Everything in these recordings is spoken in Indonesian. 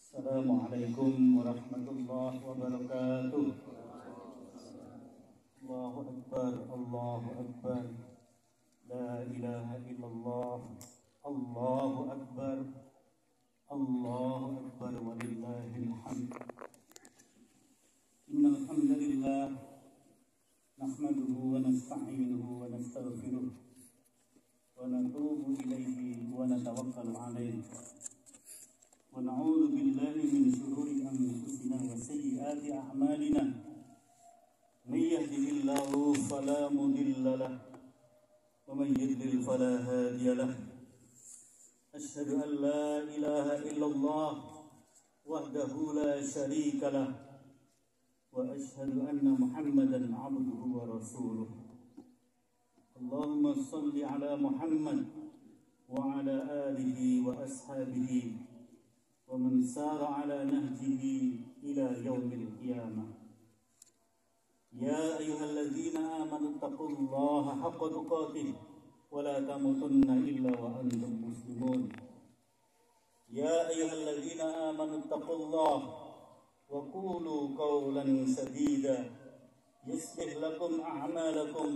Assalamualaikum warahmatullahi wabarakatuh. Allahu Akbar, Allahu Akbar. La ilaha illallah. Allahu Akbar. Allahu Akbar walillahil hamd. Innal hamdalillah nahmaduhu wa nasta'inuhu wa nastaghfiruh wa natubu ilayhi wa natawakkalu alayhi. ونعوذ بالله من شرور أنفسنا وسيئات أعمالنا من يهده الله فلا مضل له ومن يضلل فلا هادي له أشهد أن لا إله إلا الله وحده لا شريك له وأشهد أن محمدا عبده ورسوله اللهم صل على محمد وعلى آله وأصحابه ومن سار على نهجه إلى يوم القيامة يا أيها الذين آمنوا اتقوا الله حق تقاته ولا تموتن إلا وأنتم مسلمون يا أيها الذين آمنوا اتقوا الله وقولوا قولا سديدا يصلح لكم أعمالكم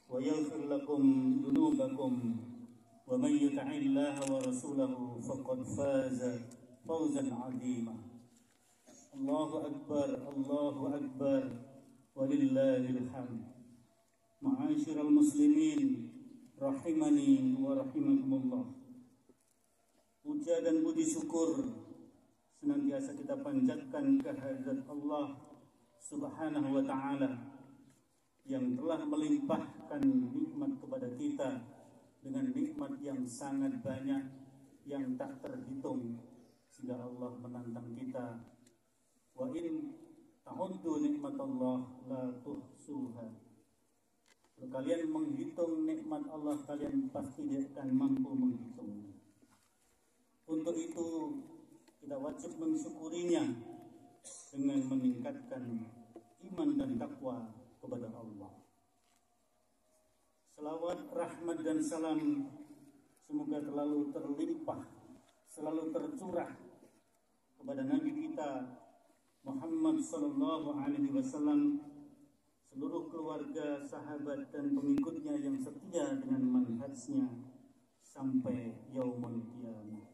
ويغفر لكم ذنوبكم ومن يطع الله ورسوله فقد فاز فوزا عظيما الله أكبر الله أكبر ولله الحمد. Ma'asyiral muslimin rahimani wa rahimakumullah. Puja dan puji syukur senantiasa kita panjatkan kehadirat Allah Subhanahu wa taala yang telah melimpahkan nikmat kepada kita dengan nikmat yang sangat banyak yang tak terhitung, sehingga Allah menantang kita, wa in ta'uddu nikmatallah la tuhsuha. Kalau kalian menghitung nikmat Allah, kalian pasti tidak akan mampu menghitungnya. Untuk itu kita wajib mensyukurinya dengan meningkatkan iman dan takwa kepada Allah. Salawat, rahmat dan salam semoga selalu terlimpah, selalu tercurah kepada Nabi kita Muhammad sallallahu alaihi wasallam, seluruh keluarga, sahabat dan pengikutnya yang setia dengan manhajnya sampai yaumul qiyamah.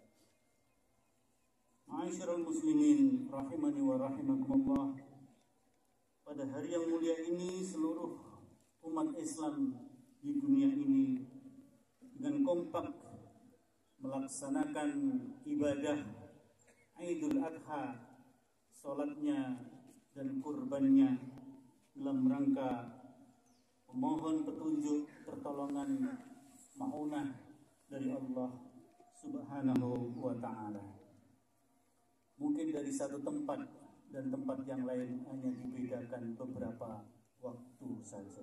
Ma'asyiral muslimin rahimani wa rahimakumullah. Pada hari yang mulia ini seluruh umat Islam di dunia ini dengan kompak melaksanakan ibadah Idul Adha, sholatnya dan kurbannya dalam rangka memohon petunjuk, pertolongan, ma'unah dari Allah Subhanahu wa ta'ala. Mungkin dari satu tempat dan tempat yang lain hanya dibedakan beberapa waktu saja.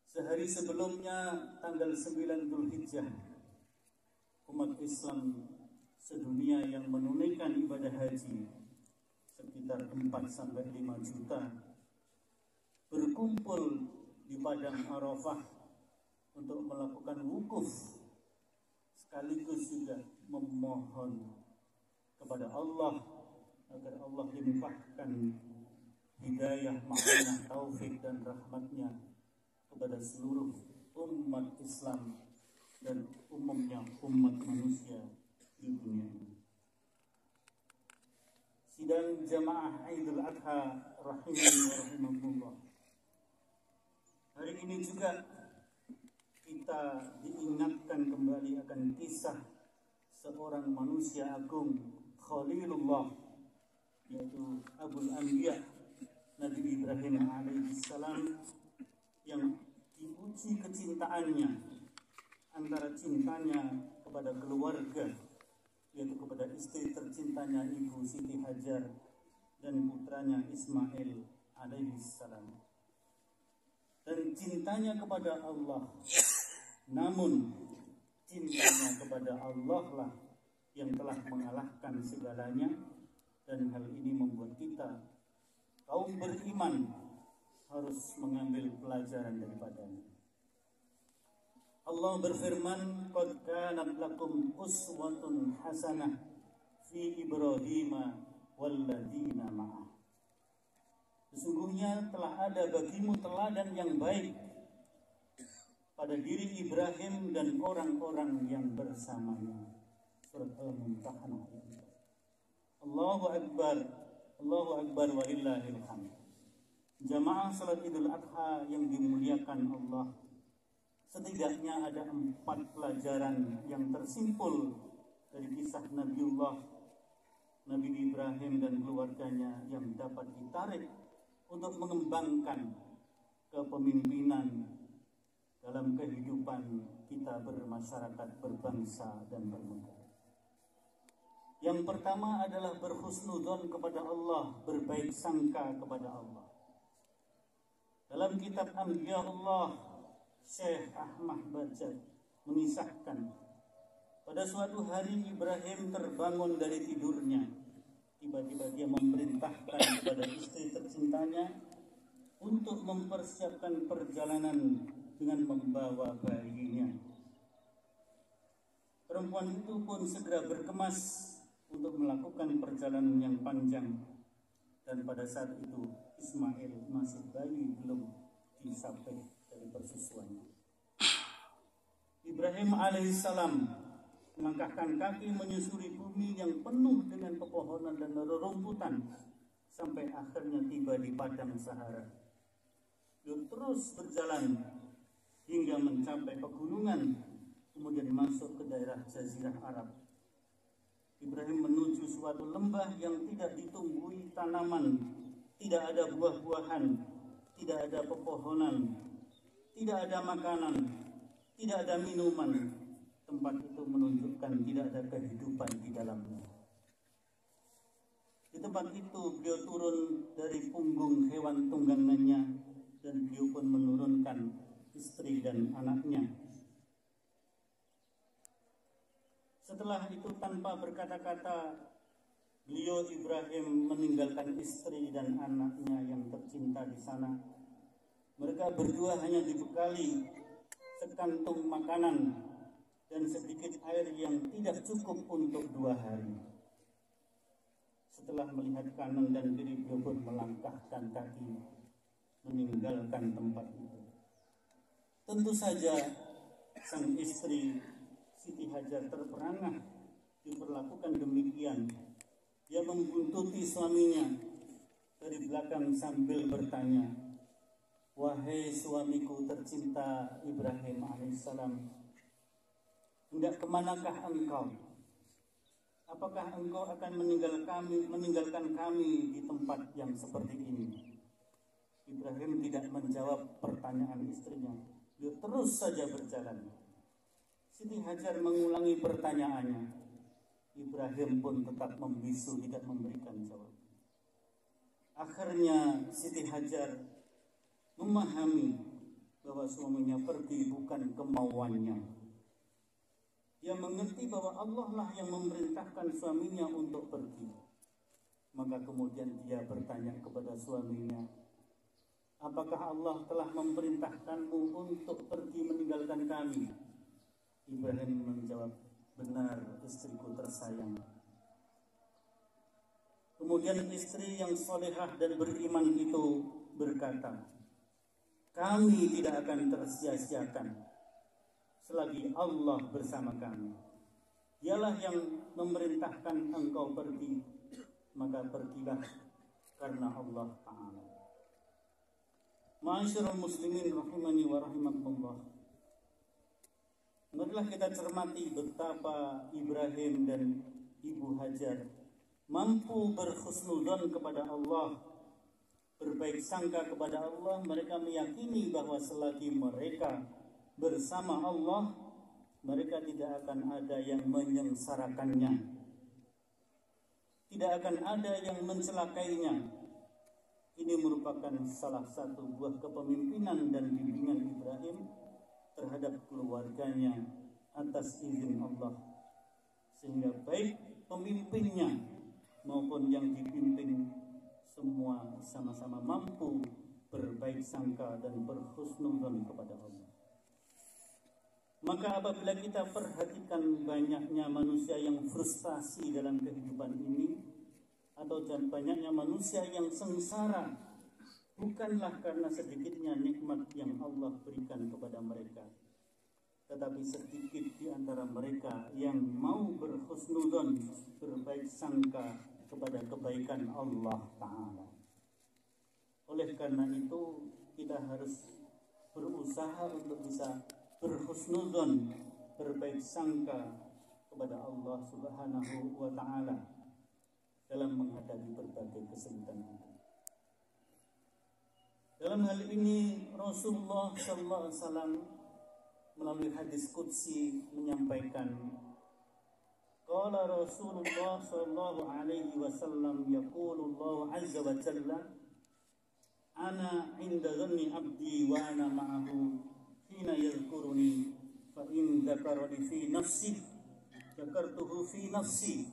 Sehari sebelumnya, tanggal 9 Dzulhijjah, umat Islam sedunia yang menunaikan ibadah haji sekitar 4-5 juta berkumpul di padang Arafah untuk melakukan wukuf, sekaligus juga memohon kepada Allah agar Allah limpahkan hidayah, ma'unah, taufik dan rahmatnya kepada seluruh umat Islam dan umumnya umat manusia di dunia ini. Sidang jamaah Idul Adha rahimani wa rahimakumullah. Hari ini juga kita diingatkan kembali akan kisah seorang manusia agung, Khalilullah, yaitu Abul Anbiya Nabi Ibrahim alaihissalam, yang diuji kecintaannya antara cintanya kepada keluarga, yaitu kepada istri tercintanya Ibu Siti Hajar dan putranya Ismail alaihissalam, dan cintanya kepada Allah. Namun cintanya kepada Allah lah yang telah mengalahkan segalanya, dan hal ini membuat kita kaum beriman harus mengambil pelajaran daripadanya. Allah berfirman, "Qad kanat lakum uswatun hasanah fi fi Ibrahim walladzina ma'ah. Sesungguhnya telah ada bagimu teladan yang baik pada diri Ibrahim dan orang-orang yang bersamanya. Surat Al-Mumtahanah. Allahu Akbar, Allahu Akbar walillahil hamd. Jamaah salat Idul Adha yang dimuliakan Allah, setidaknya ada 4 pelajaran yang tersimpul dari kisah Nabiullah Nabi Ibrahim dan keluarganya yang dapat ditarik untuk mengembangkan kepemimpinan dalam kehidupan kita bermasyarakat, berbangsa dan bernegara. Yang pertama adalah berhusnudzon kepada Allah, berbaik sangka kepada Allah. Dalam kitab Anbiya Allah, Syekh Ahmad Bajad mengisahkan pada suatu hari Ibrahim terbangun dari tidurnya. Tiba-tiba dia memerintahkan kepada istri tercintanya untuk mempersiapkan perjalanan dengan membawa bayinya. Perempuan itu pun segera berkemas untuk melakukan perjalanan yang panjang. Dan pada saat itu Ismail masih bayi, belum disampai dari persusuannya. Ibrahim alaihissalam melangkahkan kaki menyusuri bumi yang penuh dengan pepohonan dan rerumputan sampai akhirnya tiba di padang Sahara. Dia terus berjalan hingga mencapai pegunungan, kemudian masuk ke daerah Jazirah Arab. Ibrahim menuju suatu lembah yang tidak ditumbuhi tanaman, tidak ada buah-buahan, tidak ada pepohonan, tidak ada makanan, tidak ada minuman. Tempat itu menunjukkan tidak ada kehidupan di dalamnya. Di tempat itu beliau turun dari punggung hewan tunggangannya dan beliau pun menurunkan istri dan anaknya. Setelah itu tanpa berkata-kata, beliau Ibrahim meninggalkan istri dan anaknya yang tercinta di sana. Mereka berdua hanya dibekali sekantung makanan dan sedikit air yang tidak cukup untuk 2 hari. Setelah melihat kanan dan kiri, beliau pun melangkahkan kaki meninggalkan tempat itu. Tentu saja sang istri Siti Hajar terperangah diperlakukan demikian. Dia membuntuti suaminya dari belakang sambil bertanya, "Wahai suamiku tercinta Ibrahim alaihissalam, hendak kemanakah engkau? Apakah engkau akan meninggalkan kami di tempat yang seperti ini?" Ibrahim tidak menjawab pertanyaan istrinya. Dia terus saja berjalan. Siti Hajar mengulangi pertanyaannya. Ibrahim pun tetap membisu, tidak memberikan jawab. Akhirnya Siti Hajar memahami bahwa suaminya pergi bukan kemauannya. Dia mengerti bahwa Allah lah yang memerintahkan suaminya untuk pergi. Maka kemudian dia bertanya kepada suaminya, "Apakah Allah telah memerintahkanmu untuk pergi meninggalkan kami?" Ibrahim menjawab, "Benar, istriku tersayang." Kemudian istri yang solehah dan beriman itu berkata, "Kami tidak akan tersia-siakan selagi Allah bersama kami. Dialah yang memerintahkan engkau pergi, maka pergilah karena Allah Ta'ala." Ma'asyiral muslimin rahimani wa rahimakumullah. Marilah kita cermati betapa Ibrahim dan Ibu Hajar mampu berhusnudzon kepada Allah, berbaik sangka kepada Allah. Mereka meyakini bahwa selagi mereka bersama Allah, mereka tidak akan ada yang menyengsarakannya, tidak akan ada yang mencelakainya. Ini merupakan salah satu buah kepemimpinan dan bimbingan Ibrahim terhadap keluarganya atas izin Allah, sehingga baik pemimpinnya maupun yang dipimpin semua sama-sama mampu berbaik sangka dan berhusnudzon kepada Allah. Maka apabila kita perhatikan banyaknya manusia yang frustasi dalam kehidupan ini, atau banyaknya manusia yang sengsara, bukanlah karena sedikitnya nikmat yang Allah berikan kepada mereka, tetapi sedikit di antara mereka yang mau berhusnudzon, berbaik sangka kepada kebaikan Allah Ta'ala. Oleh karena itu kita harus berusaha untuk bisa berhusnudzon, berbaik sangka kepada Allah Subhanahu wa Ta'ala dalam menghadapi berbagai kesulitan itu. Dalam hal ini Rasulullah sallallahu alaihi wasallam melalui hadis qudsi menyampaikan, qala Rasulullah sallallahu alaihi wasallam, yaqulullahu azza wa jalla, ana 'inda dhanni 'abdi wa ana ma'ahu hina yadhkuruni, fa in dzakarani fi nafsi dzakartuhu fi nafsi,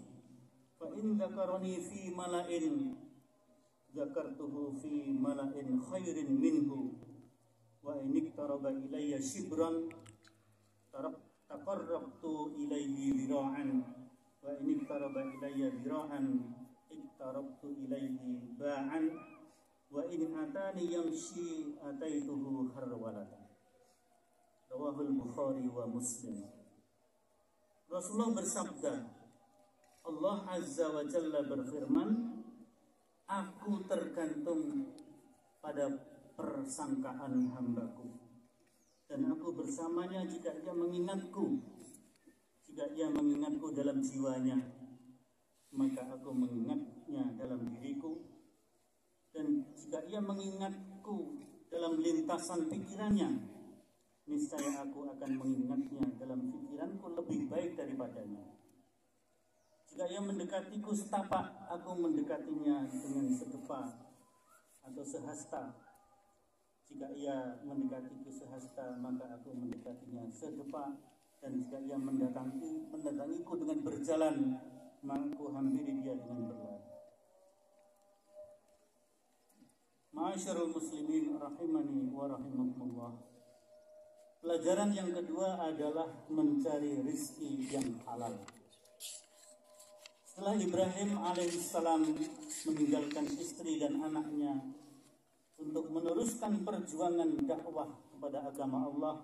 fa in dzakarani fi mala'in dzakartuhu fi mala'in khairin minhu, wa in iktaraba ilayya shibran taqarrabtu ilayhi dira'an, wa in iktaraba ilayya dira'an iktarabtu ilayhi ba'an, wa in atani yamshi ataituhu harwalatan. Rawahul Bukhari wa Muslim. Rasulullah bersabda, Allah Azza wa Jalla berfirman, aku tergantung pada persangkaan hambaku, dan aku bersamanya jika ia mengingatku. Jika ia mengingatku dalam jiwanya, maka aku mengingatnya dalam diriku, dan jika ia mengingatku dalam lintasan pikirannya, niscaya aku akan mengingatnya dalam pikiranku lebih baik daripadanya. Jika ia mendekatiku setapak, aku mendekatinya dengan sedepa atau sehasta. Jika ia mendekatiku sehasta, maka aku mendekatinya sedepa. Dan jika ia mendatangiku dengan berjalan, maka aku hampiri dia dengan berlari. Ma'asyarul muslimin rahimani wa rahimakumullah. Pelajaran yang kedua adalah mencari rizki yang halal. Setelah Ibrahim alaihissalam meninggalkan istri dan anaknya untuk meneruskan perjuangan dakwah kepada agama Allah,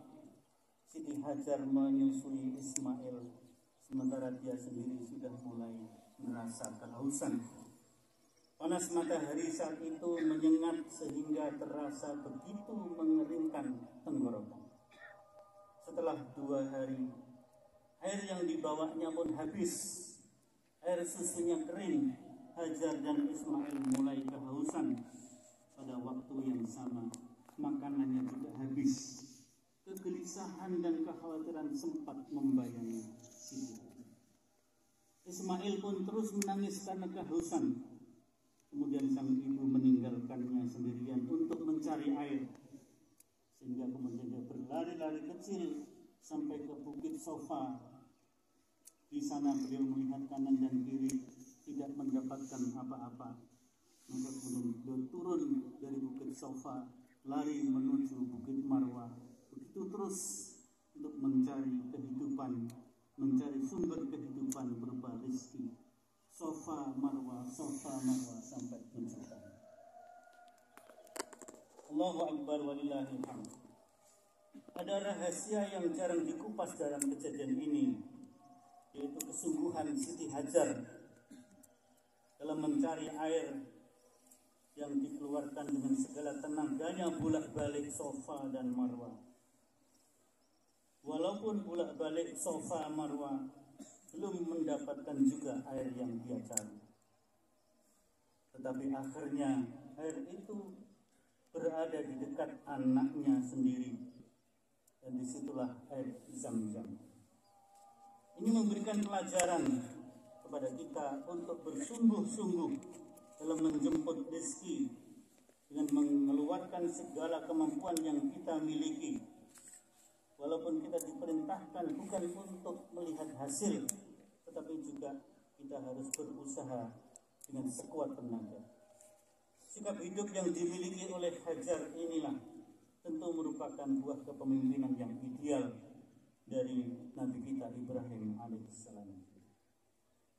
Siti Hajar menyusui Ismail, sementara dia sendiri sudah mulai merasa kehausan. Panas matahari saat itu menyengat sehingga terasa begitu mengeringkan tenggorokan. Setelah 2 hari, air yang dibawanya pun habis, air susunya kering. Hajar dan Ismail mulai kehausan. Pada waktu yang sama, makanannya juga habis. Kegelisahan dan kekhawatiran sempat membayangi Siti. Ismail pun terus menangis karena kehausan. Kemudian sang ibu meninggalkannya sendirian untuk mencari air, sehingga kemudian dia berlari-lari kecil sampai ke bukit Sofa. Di sana beliau melihat kanan dan kiri, tidak mendapatkan apa-apa. Maka kemudian beliau turun dari bukit Sofa, lari menuju bukit Marwah. Begitu terus untuk mencari kehidupan, mencari sumber kehidupan berupa rezeki. Sofa Marwah sampai mencapai. Allahu Akbar walillahil hamd. Ada rahasia yang jarang dikupas dalam kejadian ini, yaitu kesungguhan Siti Hajar dalam mencari air yang dikeluarkan dengan segala tenaganya bolak-balik Sofa dan Marwah. Walaupun bolak-balik Sofa Marwah, belum mendapatkan juga air yang dia cari. Tetapi akhirnya air itu berada di dekat anaknya sendiri, dan disitulah air Zam-Zam. Ini memberikan pelajaran kepada kita untuk bersungguh-sungguh dalam menjemput rezeki dengan mengeluarkan segala kemampuan yang kita miliki. Walaupun kita diperintahkan bukan untuk melihat hasil, tetapi juga kita harus berusaha dengan sekuat tenaga. Sikap hidup yang dimiliki oleh Hajar inilah tentu merupakan buah kepemimpinan yang ideal, dari Nabi kita Ibrahim alaihissalam.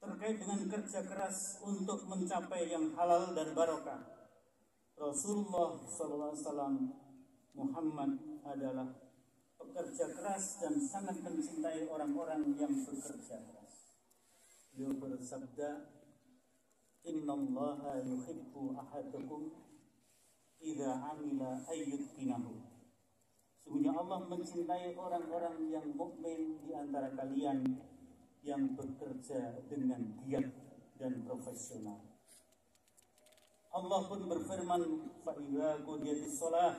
Terkait dengan kerja keras untuk mencapai yang halal dan barokah, Rasulullah SAW Muhammad adalah pekerja keras dan sangat mencintai orang-orang yang bekerja keras. Beliau bersabda, "Innallaha yuhibbu ahadakum idza amila ayyutqinahu." Sesungguhnya Allah mencintai orang-orang yang mukmin di antara kalian yang bekerja dengan giat dan profesional. Allah pun berfirman, "Fa idza qudiyatis shalah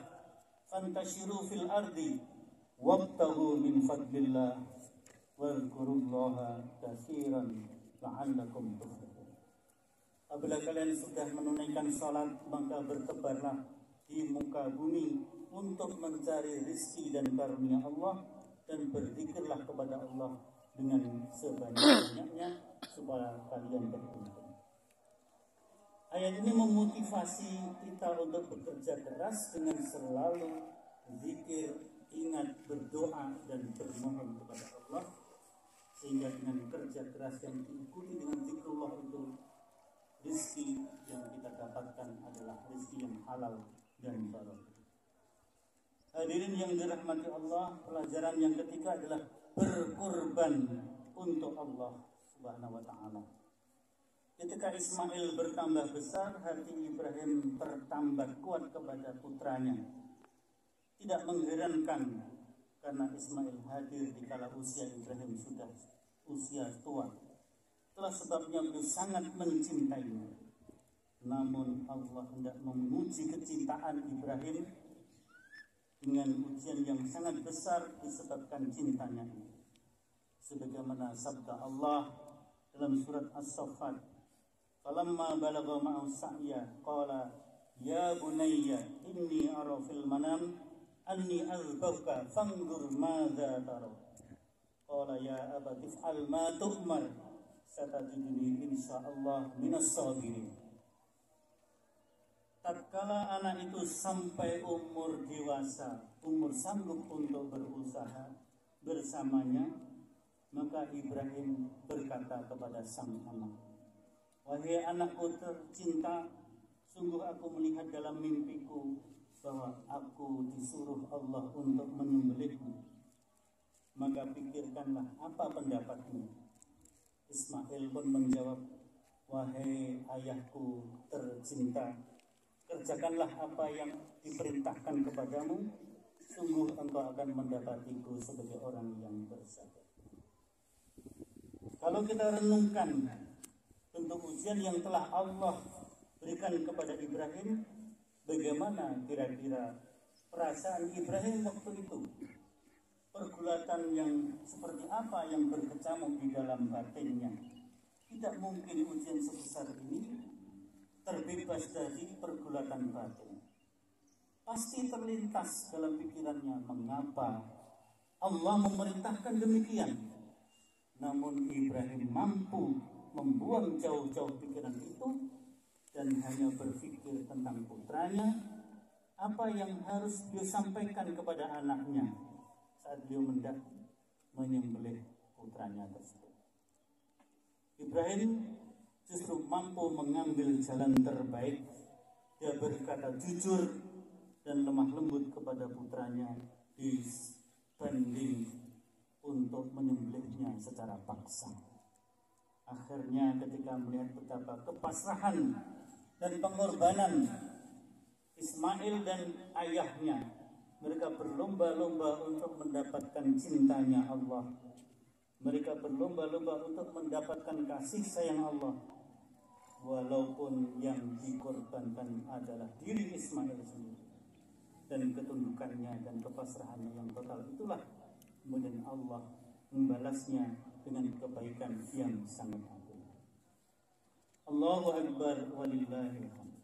fantashiru fil ardi wabtaghu min fadlillah wadhkurullaha katsiran la'allakum tuflihun." Apabila kalian sudah menunaikan salat, maka bertebarlah di muka bumi untuk mencari rezeki dan karunia Allah, dan berzikirlah kepada Allah dengan sebanyak-banyaknya supaya kalian beruntung. Ayat ini memotivasi kita untuk bekerja keras dengan selalu zikir, ingat, berdoa, dan bermohon kepada Allah, sehingga dengan kerja keras yang diikuti dengan zikrullah itu, rezeki yang kita dapatkan adalah rezeki yang halal dan barokah. Hadirin yang dirahmati Allah, pelajaran yang ketiga adalah berkorban untuk Allah Subhanahu wa taala. Ketika Ismail bertambah besar, hati Ibrahim bertambah kuat kepada putranya. Tidak mengherankan karena Ismail hadir di kala usia Ibrahim sudah usia tua. Itulah sebabnya beliau sangat mencintainya. Namun Allah hendak menguji kecintaan Ibrahim dengan ujian yang sangat besar disebabkan cintanya. Sebagaimana sabda Allah dalam surat As-Saffat, "Falamma balagha ma'u sa'ya qala ya bunayya inni ara fil manam anni azbahuka fanzur madza tara." Qala ya abati if'al ma tu'mar satajiduni insyaallah minas sabirin. Tatkala anak itu sampai umur dewasa, umur sanggup untuk berusaha bersamanya, maka Ibrahim berkata kepada sang anak, "Wahai anakku tercinta, sungguh aku melihat dalam mimpiku bahwa aku disuruh Allah untuk menyembelihmu. Maka pikirkanlah apa pendapatmu." Ismail pun menjawab, "Wahai ayahku tercinta, kerjakanlah apa yang diperintahkan kepadamu. Sungguh engkau akan mendapatiku sebagai orang yang bersabar." Kalau kita renungkan bentuk ujian yang telah Allah berikan kepada Ibrahim, bagaimana kira-kira perasaan Ibrahim waktu itu? Pergulatan yang seperti apa yang berkecamuk di dalam batinnya? Tidak mungkin ujian sebesar ini terbebas dari pergulatan batin. Pasti terlintas dalam pikirannya, mengapa Allah memerintahkan demikian? Namun Ibrahim mampu membuang jauh-jauh pikiran itu dan hanya berpikir tentang putranya, apa yang harus dia sampaikan kepada anaknya saat beliau hendak menyembelih putranya tersebut. Ibrahim justru mampu mengambil jalan terbaik. Dia berkata jujur dan lemah lembut kepada putranya dibanding untuk menyembelihnya secara paksa. Akhirnya ketika melihat betapa kepasrahan dan pengorbanan Ismail dan ayahnya, mereka berlomba-lomba untuk mendapatkan cintanya Allah. Mereka berlomba-lomba untuk mendapatkan kasih sayang Allah. Walaupun yang dikorbankan adalah diri Ismail sendiri. Dan ketundukannya dan kepasrahannya yang total itulah kemudian Allah membalasnya dengan kebaikan yang sangat agung. Allahu Akbar walillahil hamd.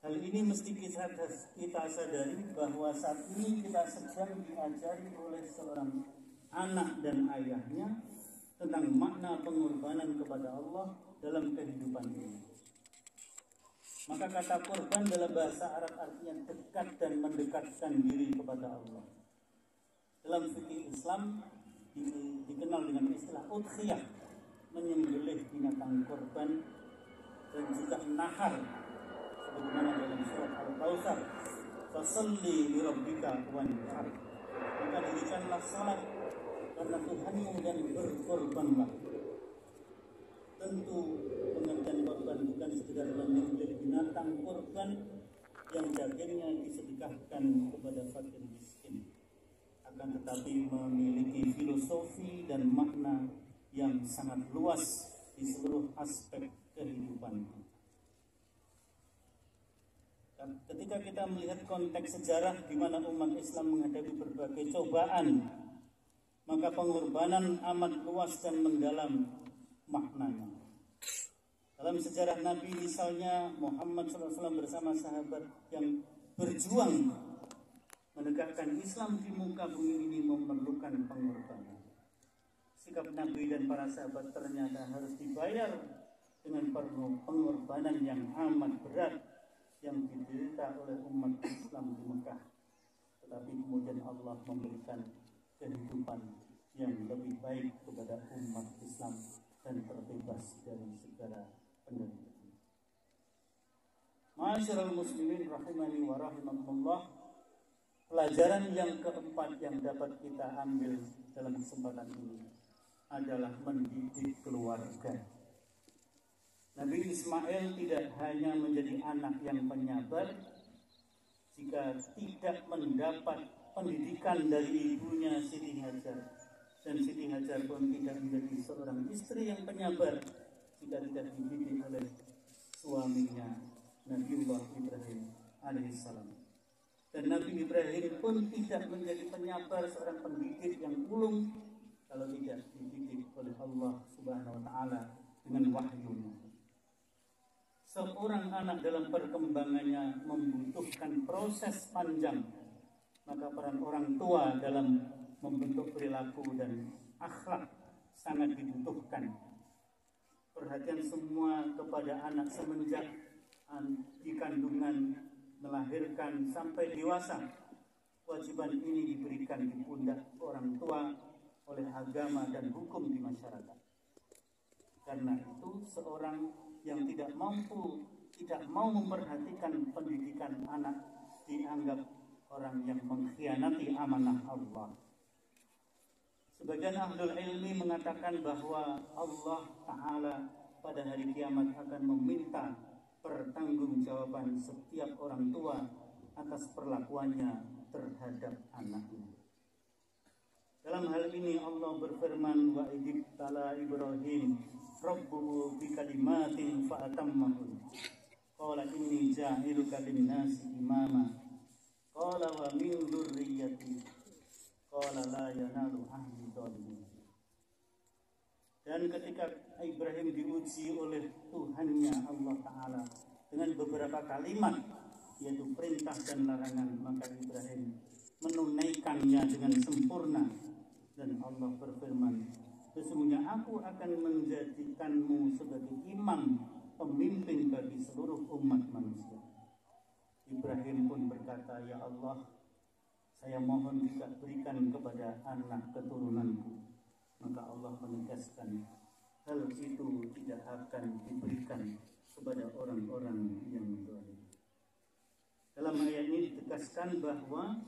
Hal ini mesti kita sadari bahwa saat ini kita sedang diajari oleh seorang anak dan ayahnya tentang makna pengorbanan kepada Allah dalam kehidupan ini. Maka kata korban dalam bahasa Arab artinya dekat dan mendekatkan diri kepada Allah. Dalam fikih Islam dikenal dengan istilah udhiyah, menyembelih binatang korban, dan juga nahar sebagaimana dalam surat Al-Kautsar, fasalli li rabbika wanhar, maka dirikanlah salat karena Tuhanmu dan berkorbanlah. Tentu pengertian korban bukan sekedar menyembelih binatang korban yang dagingnya disedekahkan kepada fakir miskin, akan tetapi memiliki filosofi dan makna yang sangat luas di seluruh aspek kehidupan. Ketika kita melihat konteks sejarah di mana umat Islam menghadapi berbagai cobaan, maka pengorbanan amat luas dan mendalam maknanya. Dalam sejarah Nabi misalnya, Muhammad SAW bersama sahabat yang berjuang menegakkan Islam di muka bumi ini memerlukan pengorbanan. Sikap Nabi dan para sahabat ternyata harus dibayar dengan pengorbanan yang amat berat yang diderita oleh umat Islam di Mekah. Tetapi kemudian Allah memberikan kehidupan yang lebih baik kepada umat Islam dan terbebas dari segala penderitaan. Ma'asyiral muslimin rahimani wa rahimakumullah, pelajaran yang keempat yang dapat kita ambil dalam kesempatan ini adalah mendidik keluarga. Nabi Ismail tidak hanya menjadi anak yang penyabar jika tidak mendapat pendidikan dari ibunya Siti Hajar, dan Siti Hajar pun tidak menjadi seorang istri yang penyabar jika tidak dididik oleh suaminya Nabiullah Ibrahim alaihissalam. Dan Nabi Ibrahim pun tidak menjadi penyabar, seorang pendidik yang ulung, kalau tidak dididik oleh Allah Subhanahu wa Ta'ala dengan wahyunya. Seorang anak dalam perkembangannya membutuhkan proses panjang, maka peran orang tua dalam membentuk perilaku dan akhlak sangat dibutuhkan. Perhatian semua kepada anak semenjak di kandungan, melahirkan sampai dewasa. Kewajiban ini diberikan di pundak orang tua oleh agama dan hukum di masyarakat. Karena itu seorang yang tidak mau memperhatikan pendidikan anak dianggap orang yang mengkhianati amanah Allah. Sebagian ahlul ilmi mengatakan bahwa Allah Ta'ala pada hari kiamat akan meminta pertanggungjawaban setiap orang tua atas perlakuannya terhadap anaknya. Dalam hal ini Allah berfirman, wa idibtala Ibrahim rabbuhu bikalimatin fa'atammahun qala inni ja'iluka linnasi imama qala wa min dzurriyyati qala la yanalu ahdi dzalimin. Dan ketika Ibrahim diuji oleh Tuhannya Allah Ta'ala dengan beberapa kalimat, yaitu perintah dan larangan, maka Ibrahim menunaikannya dengan sempurna. Dan Allah berfirman, sesungguhnya aku akan menjadikanmu sebagai imam, pemimpin bagi seluruh umat manusia. Ibrahim pun berkata, ya Allah, saya mohon juga berikan kepada anak keturunanku. Maka Allah menegaskan, hal itu tidak akan diberikan kepada orang-orang yang zalim. Dalam ayat ini ditegaskan bahwa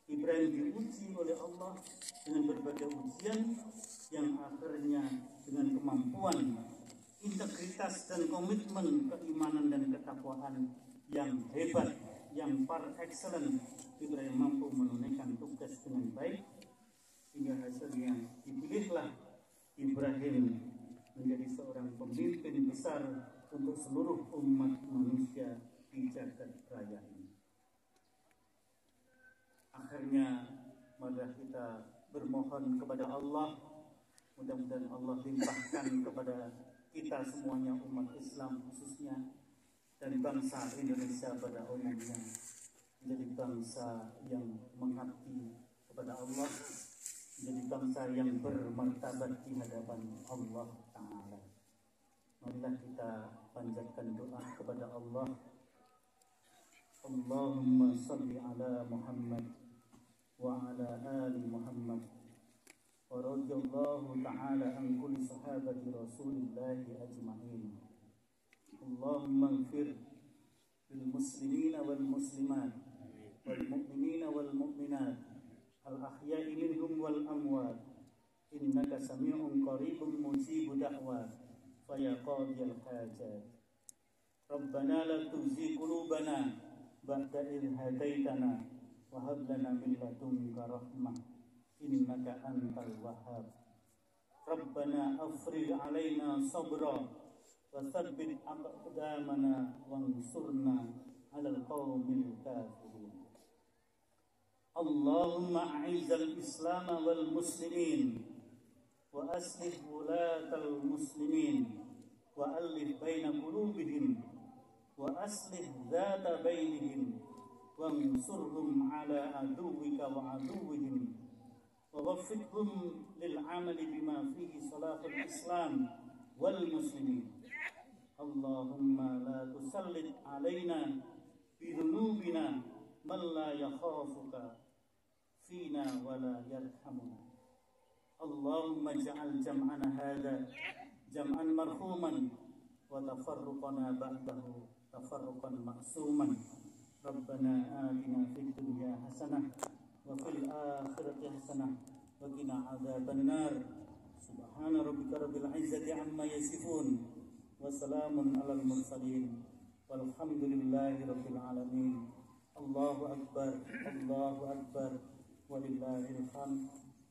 Ibrahim diuji oleh Allah dengan berbagai ujian yang akhirnya dengan kemampuan, integritas dan komitmen keimanan dan ketakwaan yang hebat, yang par excellence, Ibrahim mampu menunaikan tugas dengan baik, hingga hasilnya dipilihlah Ibrahim menjadi seorang pemimpin besar untuk seluruh umat manusia di jagat raya ini. Akhirnya mari kita bermohon kepada Allah, mudah-mudahan Allah limpahkan kepada kita semuanya, umat Islam khususnya, dan bangsa Indonesia pada umumnya, menjadi bangsa yang mengabdi kepada Allah, menjadi bangsa yang bermartabat di hadapan Allah Ta'ala. Marilah kita panjatkan doa kepada Allah. Allahumma salli ala Muhammad وعلى آل محمد ورضي الله تعالى عن كل صحابة رسول الله أجمعين. اللهم اغفر للمسلمين والمسلمات والمؤمنين والمؤمنات الأحياء منهم والأموات إنك سميع قريب مجيب دعوات فيا قاضي الحاجات. ربنا لا تزغ قلوبنا بعد إذ هديتنا وهب لنا من لدنك رحمة إنك أنت الوهاب. ربنا أفرغ علينا صبرا وثبت أقدامنا وانصرنا على القوم الكافرين. اللهم أعز الإسلام والمسلمين وأصلح ولاة المسلمين وألف بين قلوبهم وأصلح ذات بينهم وانصرهم على عدوك وعدوهم ووفقهم للعمل بما فيه صلاح الإسلام والمسلمين. اللهم لا تسلط علينا بذنوبنا من لا يخافك فينا ولا يرحمنا. اللهم اجعل جمعنا هذا جمعا مرحوما وتفرقنا بعده تفرقا معصوما. ربنا آتنا في الدنيا حسنة وفي الآخرة حسنة وقنا عذاب النار. سبحان ربك رب العزة عما يصفون وسلام على المرسلين والحمد لله رب العالمين. الله أكبر الله أكبر ولله الحمد.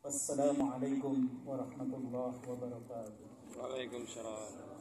والسلام عليكم ورحمة الله وبركاته. Waalaikumsalam.